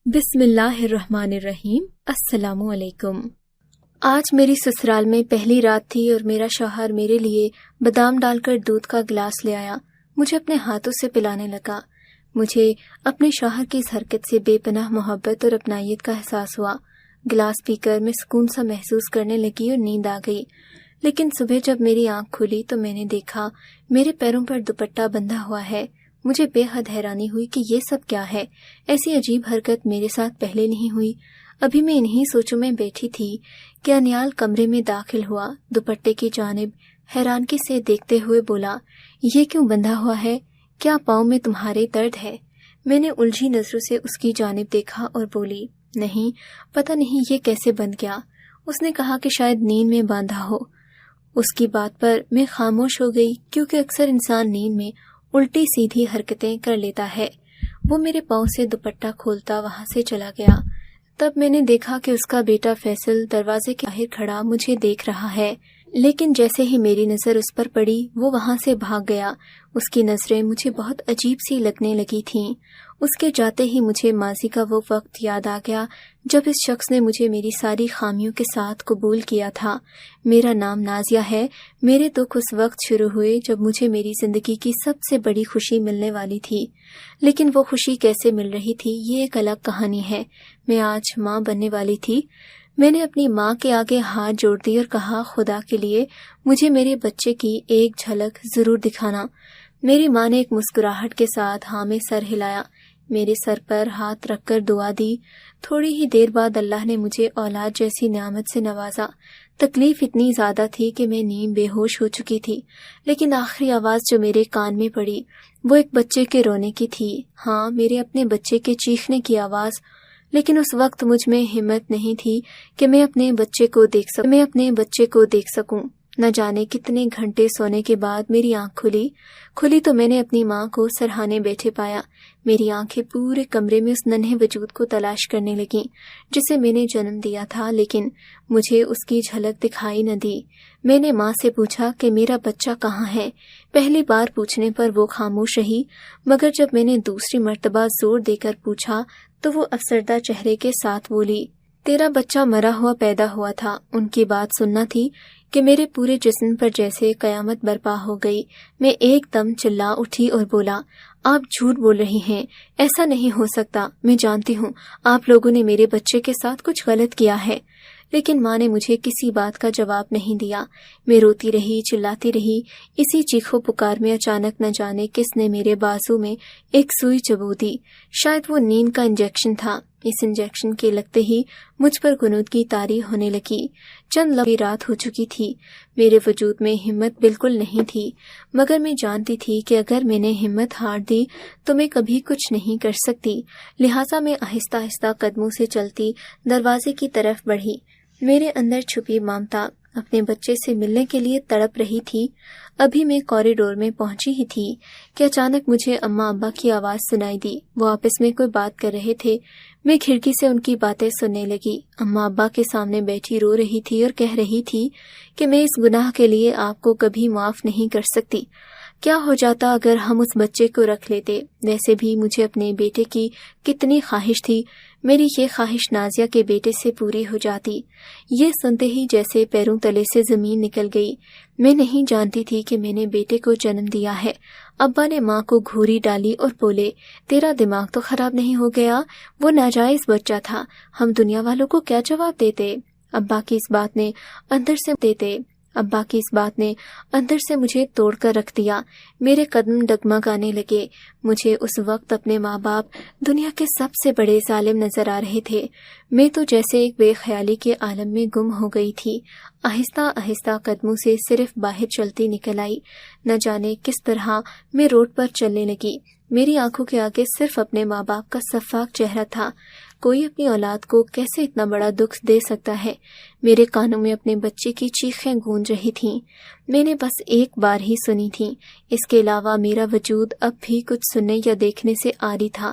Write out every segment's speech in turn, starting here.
بسم اللہ الرحمن الرحیم۔ السلام علیکم۔ آج میری سسرال میں پہلی رات تھی اور میرا شوہر میرے لیے بادام ڈال کر دودھ کا گلاس لے آیا، مجھے اپنے ہاتھوں سے پلانے لگا۔ مجھے اپنے شوہر کی اس حرکت سے بے پناہ محبت اور اپنائیت کا احساس ہوا۔ گلاس پی کر میں سکون سا محسوس کرنے لگی اور نیند آ گئی۔ لیکن صبح جب میری آنکھ کھلی تو میں نے دیکھا میرے پیروں پر دوپٹہ بندھا ہوا ہے۔ مجھے بے حد حیرانی ہوئی کہ یہ سب کیا ہے، ایسی عجیب حرکت میرے ساتھ پہلے نہیں ہوئی۔ ابھی میں انہی سوچوں میں بیٹھی تھی کہ انیال کمرے میں داخل ہوا، دوپٹے کی جانب حیرانگی سے دیکھتے ہوئے بولا، یہ کیوں بندھا ہوا ہے؟ کیا پاؤں میں تمہارے درد ہے؟ میں نے الجھی نظروں سے اس کی جانب دیکھا اور بولی، نہیں، پتہ نہیں یہ کیسے بندھ گیا۔ اس نے کہا کہ شاید نیند میں باندھا ہو۔ اس کی بات پر میں خاموش ہو گئی، کیونکہ اکثر انسان نیند میں الٹی سیدھی حرکتیں کر لیتا ہے۔ وہ میرے پاؤں سے دوپٹہ کھولتا وہاں سے چلا گیا۔ تب میں نے دیکھا کہ اس کا بیٹا فیصل دروازے کے باہر کھڑا مجھے دیکھ رہا ہے، لیکن جیسے ہی میری نظر اس پر پڑی وہ وہاں سے بھاگ گیا۔ اس کی نظریں مجھے بہت عجیب سی لگنے لگی تھیں۔ اس کے جاتے ہی مجھے ماضی کا وہ وقت یاد آ گیا جب اس شخص نے مجھے میری ساری خامیوں کے ساتھ قبول کیا تھا۔ میرا نام نازیہ ہے۔ میرے دکھ اس وقت شروع ہوئے جب مجھے میری زندگی کی سب سے بڑی خوشی ملنے والی تھی، لیکن وہ خوشی کیسے مل رہی تھی یہ ایک الگ کہانی ہے۔ میں آج ماں بننے والی تھی۔ میں نے اپنی ماں کے آگے ہاتھ جوڑ دی اور کہا، خدا کے لیے مجھے میرے بچے کی ایک جھلک ضرور دکھانا۔ میری ماں نے ایک مسکراہٹ کے ساتھ ہاں میں سر ہلایا، میرے سر پر ہاتھ رکھ کر دعا دی۔ تھوڑی ہی دیر بعد اللہ نے مجھے اولاد جیسی نعمت سے نوازا۔ تکلیف اتنی زیادہ تھی کہ میں نیم بے ہوش ہو چکی تھی، لیکن آخری آواز جو میرے کان میں پڑی وہ ایک بچے کے رونے کی تھی۔ ہاں، میرے اپنے بچے کے چیخنے کی آواز۔ لیکن اس وقت مجھ میں ہمت نہیں تھی کہ میں اپنے بچے کو دیکھ سکوں۔ نہ جانے کتنے گھنٹے سونے کے بعد میری آنکھ کھلی تو میں نے اپنی ماں کو سرہانے بیٹھے پایا۔ میری آنکھیں پورے کمرے میں اس ننھے وجود کو تلاش کرنے لگیں جسے میں نے جنم دیا تھا، لیکن مجھے اس کی جھلک دکھائی نہ دی۔ میں نے ماں سے پوچھا کہ میرا بچہ کہاں ہے؟ پہلی بار پوچھنے پر وہ خاموش رہی، مگر جب میں نے دوسری مرتبہ زور دے کر پوچھا تو وہ افسردہ چہرے کے ساتھ بولی، تیرا بچہ مرا ہوا پیدا ہوا تھا۔ ان کی بات سننا تھی کہ میرے پورے جسم پر جیسے قیامت برپا ہو گئی۔ میں ایک دم چلا اٹھی اور بولا، آپ جھوٹ بول رہی ہیں، ایسا نہیں ہو سکتا۔ میں جانتی ہوں آپ لوگوں نے میرے بچے کے ساتھ کچھ غلط کیا ہے۔ لیکن ماں نے مجھے کسی بات کا جواب نہیں دیا۔ میں روتی رہی، چلاتی رہی۔ اسی چیخو پکار میں اچانک نہ جانے کس نے میرے بازو میں ایک سوئی چبو دی۔ شاید وہ نیند کا انجیکشن تھا۔ اس انجیکشن کے لگتے ہی مجھ پر غنودگی طاری ہونے لگی۔ چند لمحی رات ہو چکی تھی۔ میرے وجود میں ہمت بالکل نہیں تھی، مگر میں جانتی تھی کہ اگر میں نے ہمت ہار دی تو میں کبھی کچھ نہیں کر سکتی۔ لہٰذا میں آہستہ آہستہ قدموں سے چلتی دروازے کی طرف بڑھی۔ میرے اندر چھپی ممتا اپنے بچے سے ملنے کے لیے تڑپ رہی تھی۔ ابھی میں کوریڈور میں پہنچی ہی تھی کہ اچانک مجھے اماں ابا کی آواز سنائی دی۔ وہ آپس میں کوئی بات کر رہے تھے۔ میں کھڑکی سے ان کی باتیں سننے لگی۔ اماں ابا کے سامنے بیٹھی رو رہی تھی اور کہہ رہی تھی کہ میں اس گناہ کے لیے آپ کو کبھی معاف نہیں کر سکتی۔ کیا ہو جاتا اگر ہم اس بچے کو رکھ لیتے؟ ویسے بھی مجھے اپنے بیٹے کی کتنی خواہش تھی۔ میری یہ خواہش نازیہ کے بیٹے سے پوری ہو جاتی۔ یہ سنتے ہی جیسے پیروں تلے سے زمین نکل گئی۔ میں نہیں جانتی تھی کہ میں نے بیٹے کو جنم دیا ہے۔ ابا نے ماں کو گھوری ڈالی اور بولے، تیرا دماغ تو خراب نہیں ہو گیا؟ وہ ناجائز بچہ تھا، ہم دنیا والوں کو کیا جواب دیتے؟ ابا کی اس بات نے اندر سے مجھے توڑ کر رکھ دیا۔ میرے قدم ڈگمگانے لگے۔ مجھے اس وقت اپنے ماں باپ دنیا کے سب سے بڑے ظالم نظر آ رہے تھے۔ میں تو جیسے ایک بے خیالی کے عالم میں گم ہو گئی تھی۔ آہستہ آہستہ قدموں سے صرف باہر چلتی نکل آئی۔ نہ جانے کس طرح میں روڈ پر چلنے لگی۔ میری آنکھوں کے آگے صرف اپنے ماں باپ کا شفاف چہرہ تھا۔ کوئی اپنی اولاد کو کیسے اتنا بڑا دکھ دے سکتا ہے؟ میرے کانوں میں اپنے بچے کی چیخیں گونج رہی تھیں۔ میں نے بس ایک بار ہی سنی تھی، اس کے علاوہ میرا وجود اب بھی کچھ سننے یا دیکھنے سے عاری تھا۔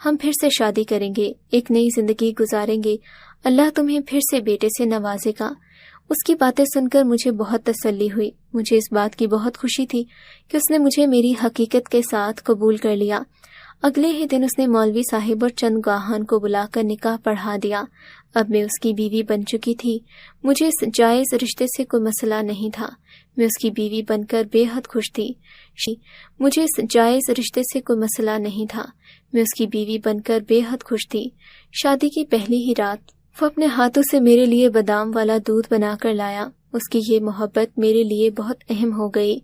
ہم پھر سے شادی کریں گے، ایک نئی زندگی گزاریں گے، اللہ تمہیں پھر سے بیٹے سے نوازے گا۔ اس کی باتیں سن کر مجھے بہت تسلی ہوئی۔ مجھے اس بات کی بہت خوشی تھی کہ اس نے مجھے میری حقیقت کے ساتھ قبول کر لیا۔ اگلے ہی دن اس نے مولوی صاحب اور چند گواہان کو بلا کر نکاح پڑھا دیا۔ اب میں اس کی بیوی بن چکی تھی۔ مجھے اس جائز رشتے سے کوئی مسئلہ نہیں تھا۔ میں اس کی بیوی بن کر بے حد خوش تھی۔ مجھے اس جائز رشتے سے کوئی مسئلہ نہیں تھا۔ میں اس کی بیوی بن کر بے حد خوش تھی۔ شادی کی پہلی ہی رات وہ اپنے ہاتھوں سے میرے لیے بادام والا دودھ بنا کر لایا۔ اس کی یہ محبت میرے لیے بہت اہم ہو گئی۔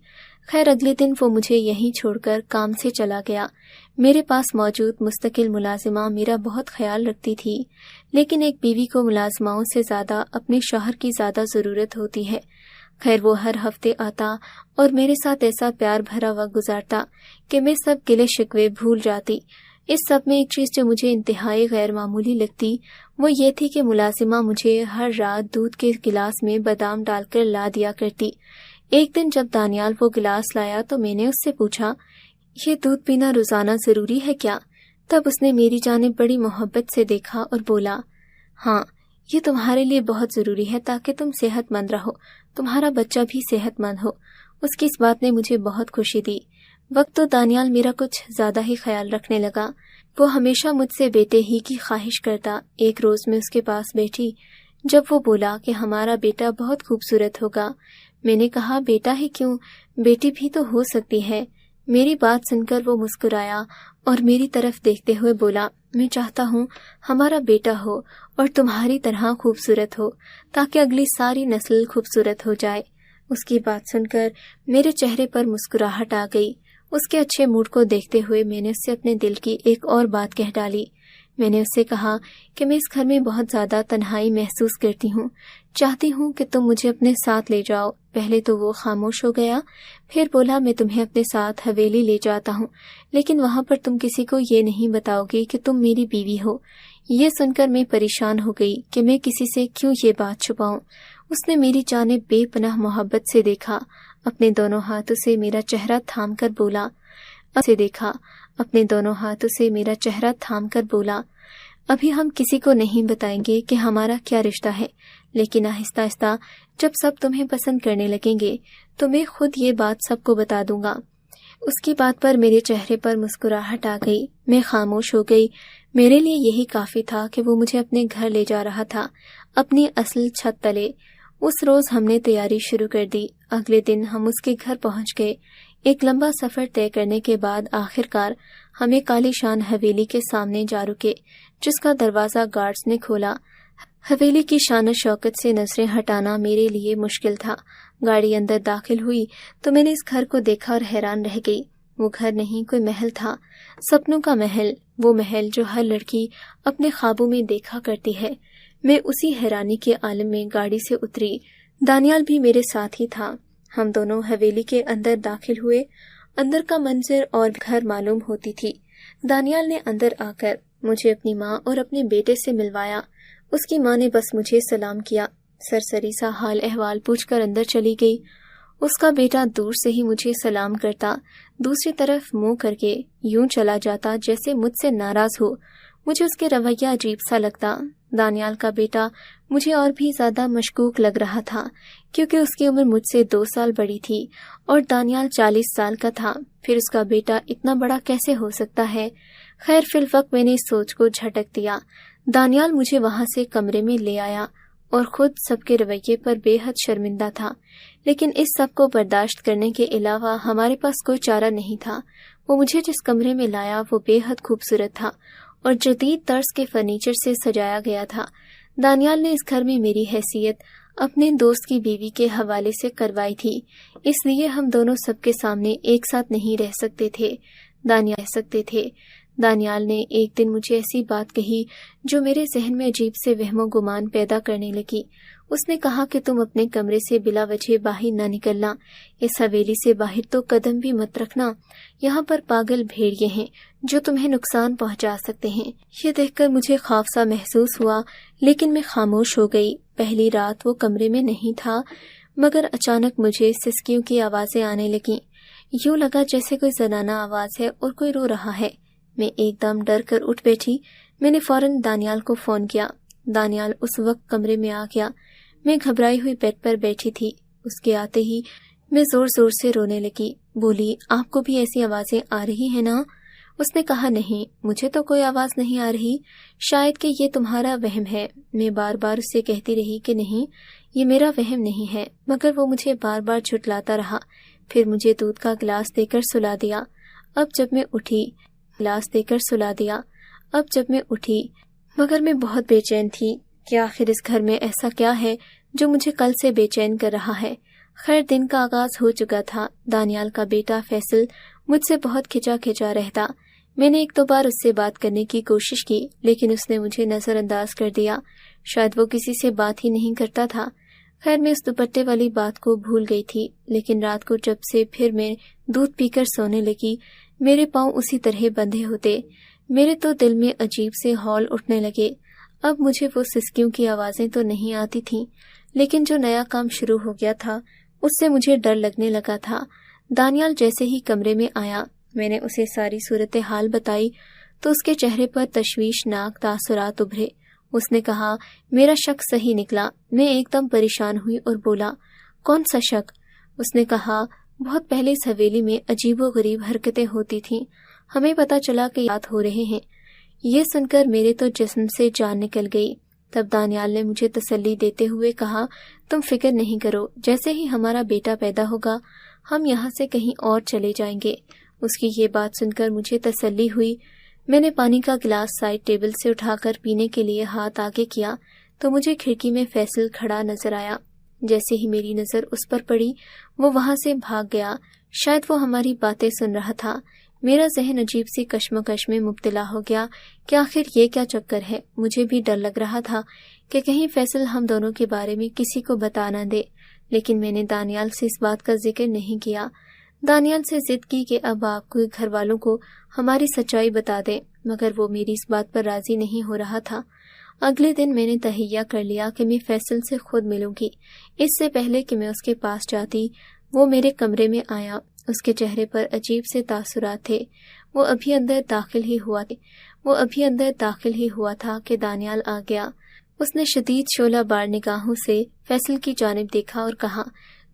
خیر اگلے دن وہ مجھے یہیں چھوڑ کر کام سے چلا گیا۔ میرے پاس موجود مستقل ملازمہ میرا بہت خیال رکھتی تھی، لیکن ایک بیوی کو ملازماؤں سے زیادہ اپنے شوہر کی زیادہ ضرورت ہوتی ہے۔ خیر وہ ہر ہفتے آتا اور میرے ساتھ ایسا پیار بھرا وقت گزارتا کہ میں سب گلے شکوے بھول جاتی۔ اس سب میں ایک چیز جو مجھے انتہائی غیر معمولی لگتی وہ یہ تھی کہ ملازمہ مجھے ہر رات دودھ کے گلاس میں بادام ڈال کر لا دیا کرتی۔ ایک دن جب دانیال وہ گلاس لایا تو میں نے اس سے پوچھا، یہ دودھ پینا روزانہ ضروری ہے کیا؟ تب اس نے میری جانب بڑی محبت سے دیکھا اور بولا، ہاں یہ تمہارے لیے بہت ضروری ہے تاکہ تم صحت مند رہو، تمہارا بچہ بھی صحت مند ہو۔ اس کی اس بات نے مجھے بہت خوشی دی۔ وقت تو دانیال میرا کچھ زیادہ ہی خیال رکھنے لگا۔ وہ ہمیشہ مجھ سے بیٹے ہی کی خواہش کرتا۔ ایک روز میں اس کے پاس بیٹھی جب وہ بولا کہ ہمارا بیٹا بہت خوبصورت ہوگا۔ میں نے کہا، بیٹا ہی کیوں، بیٹی بھی تو ہو سکتی ہے۔ میری بات سن کر وہ مسکرایا اور میری طرف دیکھتے ہوئے بولا، میں چاہتا ہوں ہمارا بیٹا ہو اور تمہاری طرح خوبصورت ہو تاکہ اگلی ساری نسل خوبصورت ہو جائے۔ اس کی بات سن کر میرے چہرے پر مسکراہٹ آ گئی۔ اس کے اچھے موڈ کو دیکھتے ہوئے میں نے اس سے اپنے دل کی ایک اور بات کہہ ڈالی۔ میں نے اس سے کہا کہ میں اس گھر میں بہت زیادہ تنہائی محسوس کرتی ہوں، چاہتی ہوں کہ تم مجھے اپنے ساتھ لے جاؤ۔ پہلے تو وہ خاموش ہو گیا، پھر بولا، میں تمہیں اپنے ساتھ حویلی لے جاتا ہوں، لیکن وہاں پر تم کسی کو یہ نہیں بتاؤ گی کہ تم میری بیوی ہو۔ یہ سن کر میں پریشان ہو گئی کہ میں کسی سے کیوں یہ بات چھپاؤں۔ اس نے میری جانب بے پناہ محبت سے دیکھا، اپنے دونوں ہاتھوں سے میرا چہرہ تھام کر بولا، ابھی ہم کسی کو نہیں بتائیں گے کہ ہمارا کیا رشتہ ہے، لیکن آہستہ آہستہ جب سب تمہیں پسند کرنے لگیں گے تو میں خود یہ بات سب کو بتا دوں گا۔ اس کی بات پر میرے چہرے پر مسکراہٹ آ گئی۔ میں خاموش ہو گئی۔ میرے لیے یہی کافی تھا کہ وہ مجھے اپنے گھر لے جا رہا تھا، اپنی اصل چھت تلے۔ اس روز ہم نے تیاری شروع کر دی۔ اگلے دن ہم اس کے گھر پہنچ گئے۔ ایک لمبا سفر طے کرنے کے بعد آخرکار ہمیں کالی شان حویلی کے سامنے جا رکے، جس کا دروازہ گارڈز نے کھولا۔ حویلی کی شان و شوکت سے نظریں ہٹانا میرے لیے مشکل تھا۔ گاڑی اندر داخل ہوئی تو میں نے اس گھر کو دیکھا اور حیران رہ گئی۔ وہ گھر نہیں، کوئی محل تھا، سپنوں کا محل، وہ محل جو ہر لڑکی اپنے خوابوں میں دیکھا کرتی ہے۔ میں اسی حیرانی کے عالم میں گاڑی سے اتری۔ دانیال بھی میرے ساتھ ہی تھا۔ ہم دونوں حویلی کے اندر داخل ہوئے۔ اندر کا منظر اور گھر معلوم ہوتی تھی۔ دانیال نے اندر آ کر مجھے اپنی ماں اور اپنے بیٹے سے ملوایا۔ اس کی ماں نے بس مجھے سلام کیا، سرسری سا حال احوال پوچھ کر اندر چلی گئی۔ اس کا بیٹا دور سے ہی مجھے سلام کرتا، دوسری طرف منہ کر کے یوں چلا جاتا جیسے مجھ سے ناراض ہو۔ مجھے اس کے رویہ عجیب سا لگتا۔ دانیال کا بیٹا مجھے اور بھی زیادہ مشکوک لگ رہا تھا، کیونکہ اس کی عمر مجھ سے 2 سال بڑی تھی اور دانیال 40 سال کا تھا۔ پھر اس کا بیٹا اتنا بڑا کیسے ہو سکتا ہے؟ خیر فی الوقت میں نے اس سوچ کو جھٹک دیا۔ دانیال مجھے وہاں سے کمرے میں لے آیا اور خود سب کے رویے پر بے حد شرمندہ تھا، لیکن اس سب کو برداشت کرنے کے علاوہ ہمارے پاس کوئی چارہ نہیں تھا۔ وہ مجھے جس کمرے میں لایا وہ بے حد خوبصورت تھا اور جدید طرز کے فرنیچر سے سجایا گیا تھا۔ دانیال نے اس گھر میں میری حیثیت اپنے دوست کی بیوی کے حوالے سے کروائی تھی، اس لیے ہم دونوں سب کے سامنے ایک ساتھ نہیں رہ سکتے تھے۔ دانیال نے ایک دن مجھے ایسی بات کہی جو میرے ذہن میں عجیب سے وہم و گمان پیدا کرنے لگی۔ اس نے کہا کہ تم اپنے کمرے سے بلا وجہ باہر نہ نکلنا، اس حویلی سے باہر تو قدم بھی مت رکھنا، یہاں پر پاگل بھیڑیے ہیں جو تمہیں نقصان پہنچا سکتے ہیں۔ یہ دیکھ کر مجھے خوف سا محسوس ہوا، لیکن میں خاموش ہو گئی۔ پہلی رات وہ کمرے میں نہیں تھا، مگر اچانک مجھے سسکیوں کی آوازیں آنے لگیں۔ یوں لگا جیسے کوئی زنانہ آواز ہے اور کوئی رو رہا ہے۔ میں ایک دم ڈر کر اٹھ بیٹھی۔ میں نے فوراً دانیال کو فون کیا۔ دانیال اس وقت کمرے میں آ گیا۔ میں گھبرائی ہوئی بیڈ پر بیٹھی تھی۔ اس کے آتے ہی میں زور زور سے رونے لگی۔ بولی، آپ کو بھی ایسی آوازیں آ رہی ہیں نا؟ اس نے کہا، نہیں، مجھے تو کوئی آواز نہیں آ رہی، شاید کہ یہ تمہارا وہم ہے۔ میں بار بار اسے کہتی رہی کہ نہیں، یہ میرا وہم نہیں ہے، مگر وہ مجھے بار بار جھٹلاتا رہا۔ پھر مجھے دودھ کا گلاس دے کر سلا دیا۔ اب جب میں اٹھی مگر میں بہت بے چین تھی کہ آخر اس گھر میں ایسا کیا ہے جو مجھے کل سے بے چین کر رہا ہے۔ خیر، دن کا آغاز ہو چکا تھا۔ دانیال کا بیٹا فیصل مجھ سے بہت کھچا رہتا۔ میں نے ایک دو بار اس سے بات کرنے کی کوشش کی، لیکن اس نے مجھے نظر انداز کر دیا۔ شاید وہ کسی سے بات ہی نہیں کرتا تھا۔ خیر، میں اس دوپٹے والی بات کو بھول گئی تھی، لیکن رات کو جب سے پھر میں دودھ پی کر سونے لگی، میرے پاؤں اسی طرح بندھے ہوتے۔ میرے تو دل میں عجیب سے ہول اٹھنے لگے۔ اب مجھے وہ سسکیوں کی آوازیں تو نہیں آتی تھیں، لیکن جو نیا کام شروع ہو گیا تھا اس سے مجھے ڈر لگنے لگا تھا۔ دانیال جیسے ہی کمرے میں آیا، میں نے اسے ساری صورتحال بتائی تو اس کے چہرے پر تشویشناک تاثرات ابھرے۔ اس نے کہا، میرا شک صحیح نکلا۔ میں ایک دم پریشان ہوئی اور بولا، کون سا شک؟ اس نے کہا، بہت پہلے اس حویلی میں عجیب و غریب حرکتیں ہوتی تھیں، ہمیں پتہ چلا کہ یاد ہو رہے ہیں۔ یہ سن کر میرے تو جسم سے جان نکل گئی۔ تب دانیال نے مجھے تسلی دیتے ہوئے کہا، تم فکر نہیں کرو، جیسے ہی ہمارا بیٹا پیدا ہوگا ہم یہاں سے کہیں اور چلے جائیں گے۔ اس کی یہ بات سن کر مجھے تسلی ہوئی۔ میں نے پانی کا گلاس سائڈ ٹیبل سے اٹھا کر پینے کے لیے ہاتھ آگے کیا تو مجھے کھڑکی میں فیصل کھڑا نظر آیا۔ جیسے ہی میری نظر اس پر پڑی وہ وہاں سے بھاگ گیا۔ شاید وہ ہماری باتیں سن رہا تھا۔ میرا ذہن عجیب سی کشمکش میں مبتلا ہو گیا کہ آخر یہ کیا چکر ہے۔ مجھے بھی ڈر لگ رہا تھا کہ کہیں فیصل ہم دونوں کے بارے میں کسی کو بتا نہ دے، لیکن میں نے دانیال سے اس بات کا ذکر نہیں کیا۔ دانیال سے ضد کی کہ اب آپ کو گھر والوں کو ہماری سچائی بتا دیں، مگر وہ میری اس بات پر راضی نہیں ہو رہا تھا۔ اگلے دن میں نے تہیہ کر لیا کہ میں فیصل سے خود ملوں گی۔ اس سے پہلے کہ میں اس کے پاس جاتی، وہ میرے کمرے میں آیا۔ اس کے چہرے پر عجیب سے تاثرات تھے۔ وہ ابھی اندر داخل ہی ہوا تھا کہ دانیال آ گیا۔ اس نے شدید شعلہ بار نگاہوں سے فیصل کی جانب دیکھا اور کہا،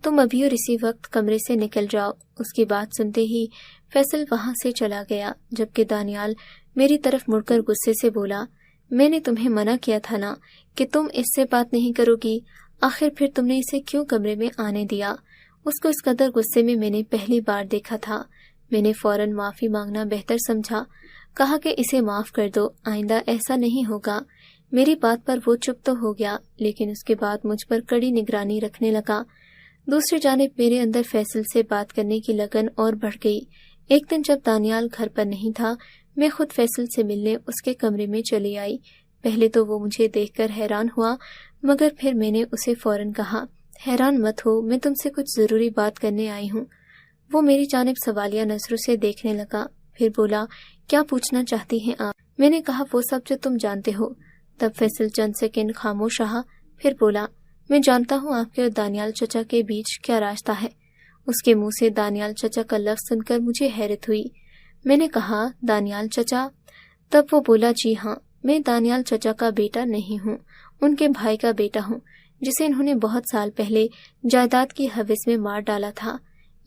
تم ابھی اور اسی وقت کمرے سے نکل جاؤ۔ اس کی بات سنتے ہی فیصل وہاں سے چلا گیا، جبکہ دانیال میری طرف مڑ کر غصے سے بولا، میں نے تمہیں منع کیا تھا نا کہ تم اس سے بات نہیں کرو گی، آخر پھر تم نے اسے کیوں کمرے میں آنے دیا؟ اس کو اس قدر غصے میں نے پہلی بار دیکھا تھا۔ میں نے فوراً معافی مانگنا بہتر سمجھا، کہا کہ اسے معاف کر دو، آئندہ ایسا نہیں ہوگا۔ میری بات پر وہ چپ تو ہو گیا، لیکن اس کے بعد مجھ پر کڑی نگرانی رکھنے لگا۔ دوسری جانب میرے اندر فیصل سے بات کرنے کی لگن اور بڑھ گئی۔ ایک دن جب دانیال گھر پر نہیں تھا، میں خود فیصل سے ملنے اس کے کمرے میں چلی آئی۔ پہلے تو وہ مجھے دیکھ کر حیران ہوا، مگر پھر میں نے اسے فوراً کہا، حیران مت ہو، میں تم سے کچھ ضروری بات کرنے آئی ہوں۔ وہ میری جانب سوالیہ نظروں سے دیکھنے لگا، پھر بولا، کیا پوچھنا چاہتی ہیں آپ؟ میں نے کہا، وہ سب جو تم جانتے ہو۔ تب فیصل چند سیکنڈ خاموش رہا، پھر بولا، میں جانتا ہوں آپ کے اور دانیال چچا کے بیچ کیا راستہ ہے۔ اس کے منہ سے دانیال چچا کا لفظ سن کر مجھے حیرت ہوئی۔ میں نے کہا، دانیال چچا؟ تب وہ بولا، جی ہاں، میں دانیال چچا کا بیٹا نہیں ہوں، ان کے بھائی کا بیٹا ہوں، جسے انہوں نے بہت سال پہلے جائیداد کی ہوس میں مار ڈالا تھا۔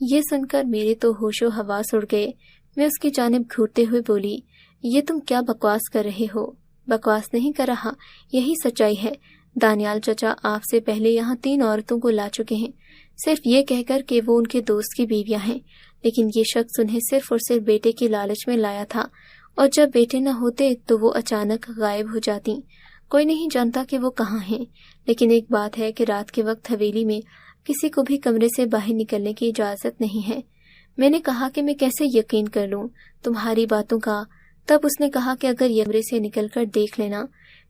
یہ سن کر میرے تو ہوش و حواس اڑ گئے۔ میں اس کی جانب گھورتے ہوئے بولی، یہ تم کیا بکواس کر رہے ہو؟ بکواس نہیں کر رہا، یہی سچائی ہے۔ دانیال چچا آپ سے پہلے یہاں 3 عورتوں کو لا چکے ہیں، صرف یہ کہہ کر کہ وہ ان کے دوست کی بیویاں ہیں، لیکن یہ شخص انہیں صرف اور صرف بیٹے کی لالچ میں لایا تھا، اور جب بیٹے نہ ہوتے تو وہ اچانک غائب ہو جاتی۔ کوئی نہیں جانتا کہ وہ کہاں ہیں، لیکن ایک بات ہے کہ رات کے وقت حویلی میں کسی کو بھی کمرے سے باہر نکلنے کی اجازت نہیں ہے۔ میں نے کہا کہ میں کیسے یقین کر لوں تمہاری باتوں کا؟ تب اس نے کہا کہ اگر یہ کمرے سے نکل کر دیکھ لینا،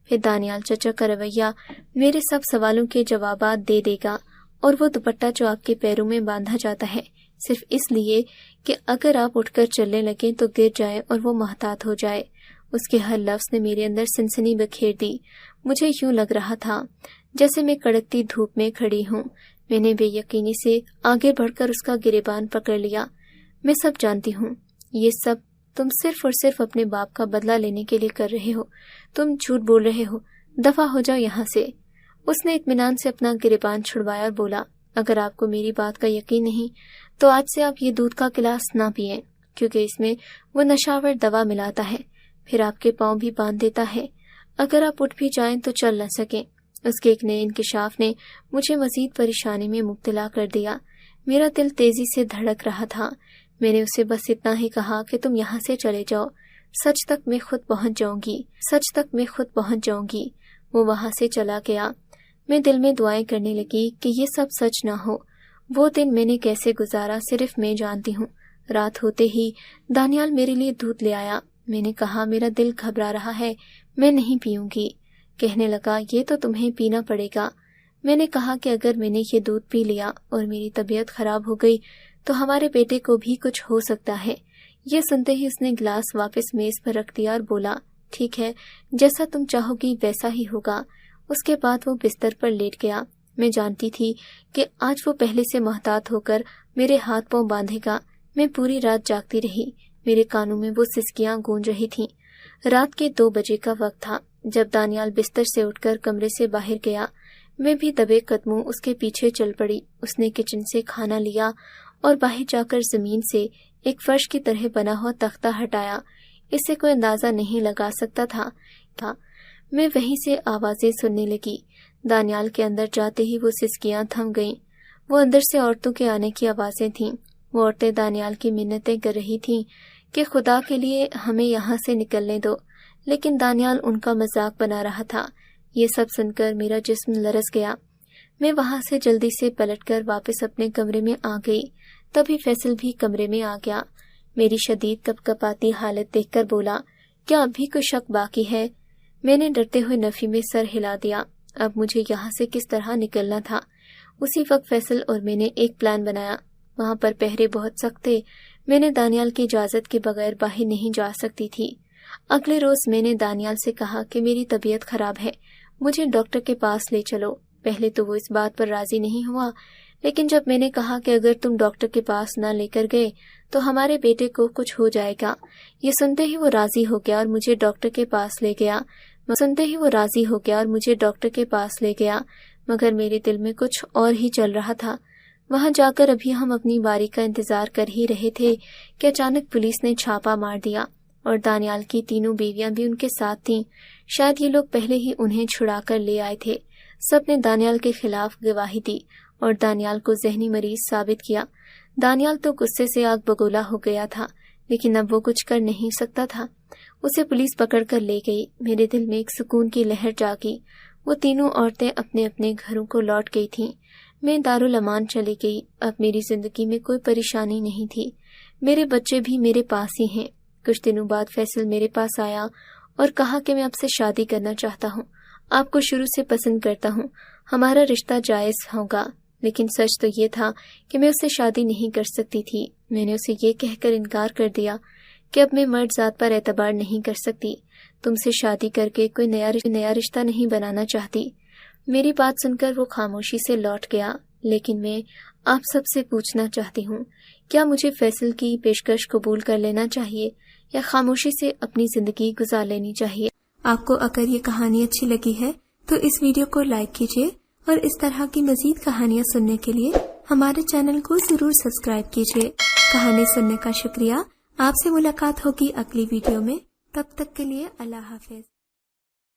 پھر دانیال چچا کا رویہ میرے سب سوالوں کے جوابات دے دے گا، اور وہ دوپٹہ جو آپ کے پیروں میں باندھا جاتا ہے صرف اس لیے کہ اگر آپ اٹھ کر چلنے لگیں تو گر جائے اور وہ محتاط ہو جائے۔ اس کے ہر لفظ نے میرے اندر سنسنی بکھیر دی۔ مجھے یوں لگ رہا تھا جیسے میں کڑکتی دھوپ میں کھڑی ہوں۔ میں نے بے یقینی سے آگے بڑھ کر اس کا گریبان پکڑ لیا۔ میں سب جانتی ہوں، یہ سب تم صرف اور صرف اپنے باپ کا بدلہ لینے کے لیے کر رہے ہو. تم جھوٹ بول رہے ہو. دفع ہو جاؤ یہاں سے. اس نے اطمینان سے اپنا گریبان چھڑوایا اور بولا, اگر آپ کو میری بات کا یقین نہیں تو آج سے آپ یہ دودھ کا گلاس نہ پئیں, کیونکہ اس میں وہ نشاور دوا ملاتا ہے. پھر آپ کے پاؤں بھی باندھ دیتا ہے. اگر آپ اٹھ بھی جائیں تو چل نہ سکیں. اس کے ایک نئے انکشاف نے مجھے مزید پریشانی میں مبتلا کر دیا. میرا دل تیزی سے دھڑک رہا تھا. میں نے اسے بس اتنا ہی کہا کہ تم یہاں سے چلے جاؤ. سچ تک میں خود پہنچ جاؤں گی. سچ تک میں خود پہنچ جاؤں گی. وہ وہاں سے چلا گیا. میں دل میں دعائیں کرنے لگی کہ یہ سب سچ نہ ہو. وہ دن میں نے کیسے گزارا صرف میں جانتی ہوں. رات ہوتے ہی دانیال میرے لیے دودھ لے آیا. میں نے کہا, میرا دل گھبرا رہا ہے, میں نہیں پیوں گی. کہنے لگا, یہ تو تمہیں پینا پڑے گا. میں نے کہا کہ اگر میں نے یہ دودھ پی لیا اور میری طبیعت خراب ہو گئی تو ہمارے بیٹے کو بھی کچھ ہو سکتا ہے. یہ سنتے ہی اس نے گلاس واپس میز پر رکھ دیا اور بولا, ٹھیک ہے, جیسا تم چاہو گی ویسا ہی ہوگا. اس کے بعد وہ بستر پر لیٹ گیا. میں جانتی تھی کہ آج وہ پہلے سے محتاط ہو کر میرے ہاتھ پاؤں باندھے گا. میں پوری رات جاگتی رہی. میرے کانوں میں وہ سسکیاں گونج رہی تھیں. رات کے 2 بجے کا وقت تھا جب دانیال بستر سے اٹھ کر کمرے سے باہر گیا. میں بھی دبے قدموں اس کے پیچھے چل پڑی. اس نے کچن سے کھانا لیا اور باہر جا کر زمین سے ایک فرش کی طرح بنا ہوا تختہ ہٹایا. اس سے کوئی اندازہ نہیں لگا سکتا تھا. میں وہیں سے آوازیں سننے لگی. دانیال کے اندر جاتے ہی وہ سسکیاں تھم گئیں. وہ اندر سے عورتوں کے آنے کی آوازیں تھیں. وہ عورتیں دانیال کی منتیں کر رہی تھیں کہ خدا کے لیے ہمیں یہاں سے نکلنے دو, لیکن دانیال ان کا مذاق بنا رہا تھا. یہ سب سن کر میرا جسم لرز گیا. میں وہاں سے جلدی سے پلٹ کر واپس اپنے کمرے میں آ گئی. تبھی فیصل بھی کمرے میں آ گیا. میری شدید کپکپاتی حالت دیکھ کر بولا, کیا اب بھی کوئی شک باقی ہے؟ میں نے ڈرتے ہوئے نفی میں سر ہلا دیا. اب مجھے یہاں سے کس طرح نکلنا تھا. اسی وقت فیصل اور میں نے ایک پلان بنایا. وہاں پر پہرے بہت سخت تھے. میں نے دانیال کی اجازت کے بغیر باہر نہیں جا سکتی تھی. اگلے روز میں نے دانیال سے کہا کہ میری طبیعت خراب ہے, مجھے ڈاکٹر کے پاس لے چلو. پہلے تو وہ اس بات پر راضی نہیں ہوا, لیکن جب میں نے کہا کہ اگر تم ڈاکٹر کے پاس نہ لے کر گئے تو ہمارے بیٹے کو کچھ ہو جائے گا, یہ سنتے ہی وہ راضی ہو گیا اور مجھے ڈاکٹر کے پاس لے گیا. مگر میرے دل میں کچھ اور ہی چل رہا تھا. وہاں جا کر ابھی ہم اپنی باری کا انتظار کر ہی رہے تھے کہ اچانک پولیس نے چھاپا مار دیا اور دانیال کی 3 بیویاں بھی ان کے ساتھ تھیں. شاید یہ لوگ پہلے ہی انہیں چھڑا کر لے آئے تھے. سب نے دانیال کے خلاف گواہی دی اور دانیال کو ذہنی مریض ثابت کیا. دانیال تو غصے سے آگ بگولا ہو گیا تھا, لیکن اب وہ کچھ کر نہیں سکتا تھا. اسے پولیس پکڑ کر لے گئی. میرے دل میں ایک سکون کی لہر جاگی. وہ 3 عورتیں اپنے اپنے گھروں کو لوٹ گئی تھیں. میں دارالامان چلی گئی. اب میری زندگی میں کوئی پریشانی نہیں تھی. میرے بچے بھی میرے پاس ہی ہیں. کچھ دنوں بعد فیصل میرے پاس آیا اور کہا کہ میں آپ سے شادی کرنا چاہتا ہوں. آپ کو شروع سے پسند کرتا ہوں. ہمارا رشتہ جائز ہوگا. لیکن سچ تو یہ تھا کہ میں اس سے شادی نہیں کر سکتی تھی. میں نے اسے یہ کہہ کر انکار کر دیا کہ اب میں مرد ذات پر اعتبار نہیں کر سکتی. تم سے شادی کر کے کوئی نیا رشتہ نہیں بنانا چاہتی. میری بات سن کر وہ خاموشی سے لوٹ گیا. لیکن میں آپ سب سے پوچھنا چاہتی ہوں, کیا مجھے فیصل کی پیشکش قبول کر لینا چاہیے یا خاموشی سے اپنی زندگی گزار لینی چاہیے؟ آپ کو اگر یہ کہانی اچھی لگی ہے تو اس ویڈیو کو لائک کیجیے اور اس طرح کی مزید کہانیاں سننے کے لیے ہمارے چینل کو ضرور سبسکرائب کیجیے. کہانی سننے کا شکریہ. آپ سے ملاقات ہوگی اگلی ویڈیو میں. تب تک کے لیے اللہ حافظ.